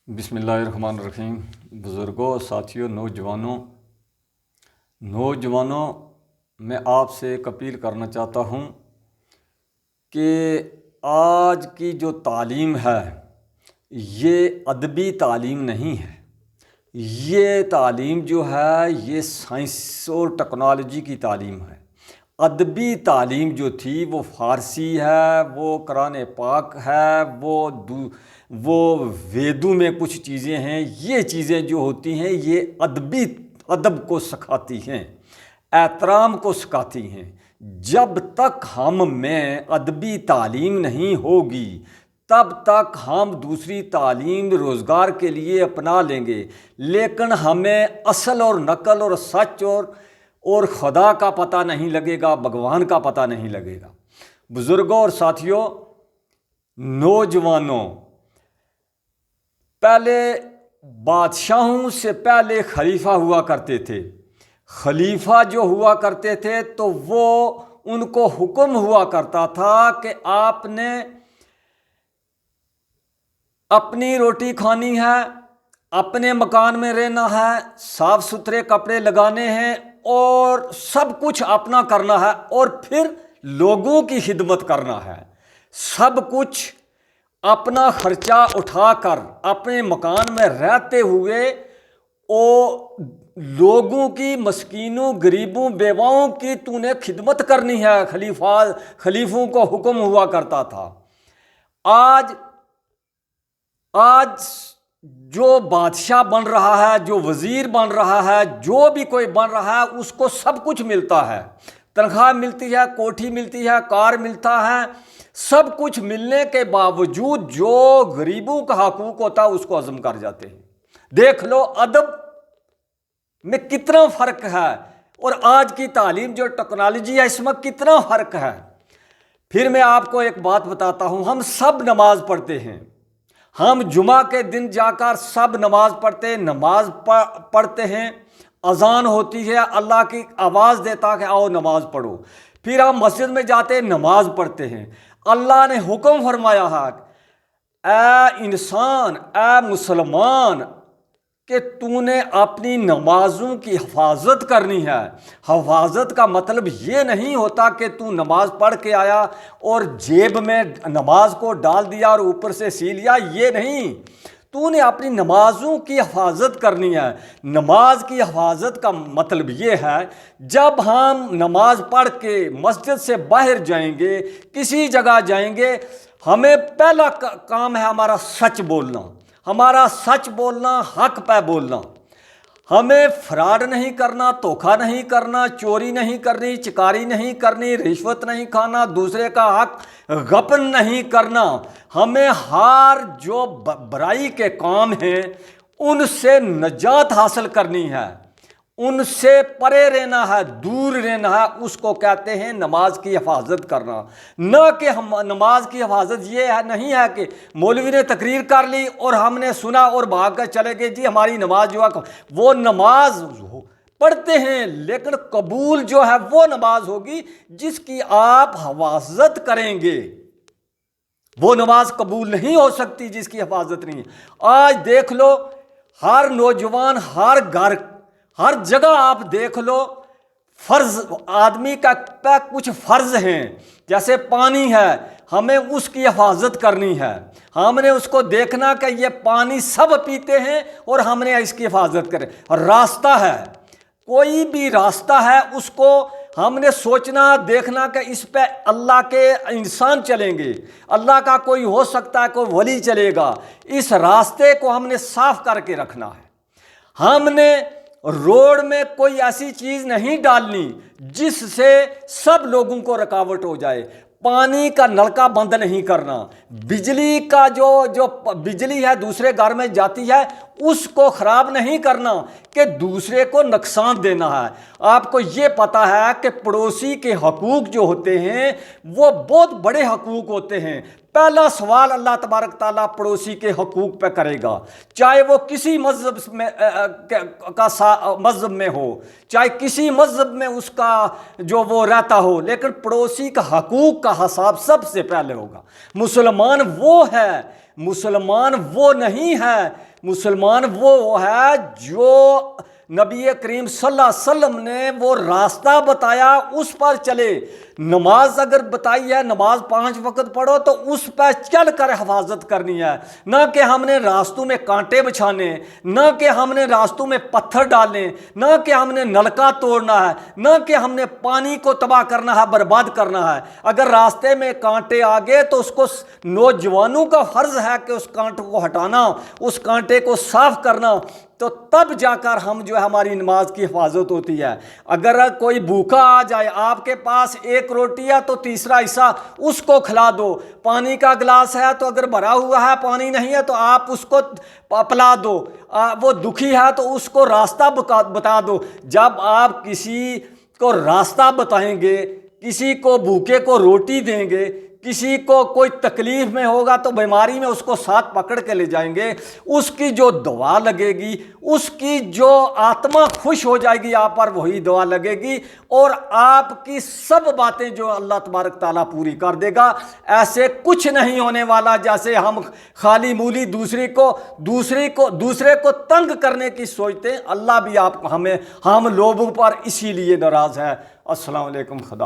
بسم اللہ الرحمن الرحیم۔ بزرگوں، ساتھیوں، نوجوانوں میں آپ سے ایک اپیل کرنا چاہتا ہوں کہ آج کی جو تعلیم ہے یہ ادبی تعلیم نہیں ہے۔ یہ تعلیم جو ہے یہ سائنس اور ٹیکنالوجی کی تعلیم ہے۔ ادبی تعلیم جو تھی وہ فارسی ہے، وہ قرآن پاک ہے، وہ ویدوں میں کچھ چیزیں ہیں۔ یہ چیزیں جو ہوتی ہیں یہ ادب کو سکھاتی ہیں، احترام کو سکھاتی ہیں۔ جب تک ہم میں ادبی تعلیم نہیں ہوگی تب تک ہم دوسری تعلیم روزگار کے لیے اپنا لیں گے، لیکن ہمیں اصل اور نقل اور سچ اور خدا کا پتہ نہیں لگے گا، بھگوان کا پتہ نہیں لگے گا۔ بزرگوں اور ساتھیوں، نوجوانوں، پہلے بادشاہوں سے پہلے خلیفہ ہوا کرتے تھے۔ خلیفہ جو ہوا کرتے تھے تو وہ ان کو حکم ہوا کرتا تھا کہ آپ نے اپنی روٹی کھانی ہے، اپنے مکان میں رہنا ہے، صاف ستھرے کپڑے لگانے ہیں اور سب کچھ اپنا کرنا ہے، اور پھر لوگوں کی خدمت کرنا ہے۔ سب کچھ اپنا خرچہ اٹھا کر اپنے مکان میں رہتے ہوئے لوگوں کی، مسکینوں، غریبوں، بیواؤں کی تو نے خدمت کرنی ہے۔ خلیفوں کو حکم ہوا کرتا تھا۔ آج جو بادشاہ بن رہا ہے، جو وزیر بن رہا ہے، جو بھی کوئی بن رہا ہے، اس کو سب کچھ ملتا ہے۔ تنخواہ ملتی ہے، کوٹھی ملتی ہے، کار ملتا ہے۔ سب کچھ ملنے کے باوجود جو غریبوں کا حقوق ہوتا ہے اس کو عزم کر جاتے ہیں۔ دیکھ لو ادب میں کتنا فرق ہے، اور آج کی تعلیم جو ٹیکنالوجی ہے اس میں کتنا فرق ہے۔ پھر میں آپ کو ایک بات بتاتا ہوں، ہم سب نماز پڑھتے ہیں۔ ہم جمعہ کے دن جا کر سب نماز پڑھتے ہیں۔ اذان ہوتی ہے، اللہ کی آواز دیتا کہ آؤ نماز پڑھو۔ پھر ہم مسجد میں جاتے ہیں، نماز پڑھتے ہیں۔ اللہ نے حکم فرمایا ہے، اے انسان، اے مسلمان، کہ تو نے اپنی نمازوں کی حفاظت کرنی ہے۔ حفاظت کا مطلب یہ نہیں ہوتا کہ تو نماز پڑھ کے آیا اور جیب میں نماز کو ڈال دیا اور اوپر سے سی لیا، یہ نہیں۔ تو نے اپنی نمازوں کی حفاظت کرنی ہے۔ نماز کی حفاظت کا مطلب یہ ہے، جب ہم نماز پڑھ کے مسجد سے باہر جائیں گے، کسی جگہ جائیں گے، ہمیں پہلا کام ہے ہمارا سچ بولنا۔ ہمارا سچ بولنا، حق پہ بولنا۔ ہمیں فراڈ نہیں کرنا، دھوکہ نہیں کرنا، چوری نہیں کرنی، چکاری نہیں کرنی، رشوت نہیں کھانا، دوسرے کا حق غصب نہیں کرنا۔ ہمیں ہر جو برائی کے کام ہیں ان سے نجات حاصل کرنی ہے، ان سے پرے رہنا ہے، دور رہنا ہے۔ اس کو کہتے ہیں نماز کی حفاظت کرنا۔ نہ کہ نماز کی حفاظت یہ نہیں ہے کہ مولوی نے تقریر کر لی اور ہم نے سنا اور بھاگ کر چلے گئے، جی ہماری نماز جو ہے وہ نماز پڑھتے ہیں، لیکن قبول جو ہے وہ نماز ہوگی جس کی آپ حفاظت کریں گے۔ وہ نماز قبول نہیں ہو سکتی جس کی حفاظت نہیں ہے۔ آج دیکھ لو، ہر نوجوان، ہر گھر، ہر جگہ آپ دیکھ لو، فرض آدمی کا کچھ فرض ہیں۔ جیسے پانی ہے، ہمیں اس کی حفاظت کرنی ہے۔ ہم نے اس کو دیکھنا کہ یہ پانی سب پیتے ہیں اور ہم نے اس کی حفاظت کرے۔ راستہ ہے، کوئی بھی راستہ ہے، اس کو ہم نے سوچنا، دیکھنا کہ اس پہ اللہ کے انسان چلیں گے، اللہ کا کوئی ہو سکتا ہے، کوئی ولی چلے گا۔ اس راستے کو ہم نے صاف کر کے رکھنا ہے۔ ہم نے روڈ میں کوئی ایسی چیز نہیں ڈالنی جس سے سب لوگوں کو رکاوٹ ہو جائے۔ پانی کا نلکا بند نہیں کرنا۔ بجلی کا جو بجلی ہے دوسرے گھر میں جاتی ہے اس کو خراب نہیں کرنا کہ دوسرے کو نقصان دینا ہے۔ آپ کو یہ پتا ہے کہ پڑوسی کے حقوق جو ہوتے ہیں وہ بہت بڑے حقوق ہوتے ہیں۔ پہلا سوال اللہ تبارک تعالیٰ پڑوسی کے حقوق پہ کرے گا، چاہے وہ کسی مذہب میں ہو، چاہے کسی مذہب میں اس کا جو وہ رہتا ہو، لیکن پڑوسی کا حقوق کا حساب سب سے پہلے ہوگا۔ مسلمان وہ ہے، مسلمان وہ نہیں ہے مسلمان وہ ہے جو نبی کریم صلی اللہ علیہ وسلم نے وہ راستہ بتایا اس پر چلے. نماز اگر بتائی ہے نماز 5 وقت پڑھو تو اس پہ چل کر حفاظت کرنی ہے، نہ کہ ہم نے راستوں میں کانٹے بچھانے، نہ کہ ہم نے راستوں میں پتھر ڈالنے، نہ کہ ہم نے نلکا توڑنا ہے، نہ کہ ہم نے پانی کو تباہ کرنا ہے، برباد کرنا ہے. اگر راستے میں کانٹے آ گئے تو اس کو نوجوانوں کا فرض ہے کہ اس کانٹے کو ہٹانا، اس کانٹے کو صاف کرنا، تو تب جا کر ہم جو ہے ہماری نماز کی حفاظت ہوتی ہے. اگر کوئی بھوکا آ جائے، آپ کے پاس 1 روٹی ہے تو تیسرا حصہ اس کو کھلا دو. پانی کا گلاس ہے تو اگر بھرا ہوا ہے پانی نہیں ہے تو آپ اس کو پلا دو. وہ دکھی ہے تو اس کو راستہ بتا دو. جب آپ کسی کو راستہ بتائیں گے، کسی کو بھوکے کو روٹی دیں گے، کسی کو کوئی تکلیف میں ہوگا تو بیماری میں اس کو ساتھ پکڑ کے لے جائیں گے، اس کی جو دعا لگے گی، اس کی جو آتما خوش ہو جائے گی آپ پر، وہی دعا لگے گی اور آپ کی سب باتیں جو اللہ تبارک تعالیٰ پوری کر دے گا. ایسے کچھ نہیں ہونے والا جیسے ہم خالی مولی دوسرے کو تنگ کرنے کی سوچتے ہیں. اللہ بھی ہم لوگوں پر اسی لیے ناراض ہے. السلام علیکم. خدا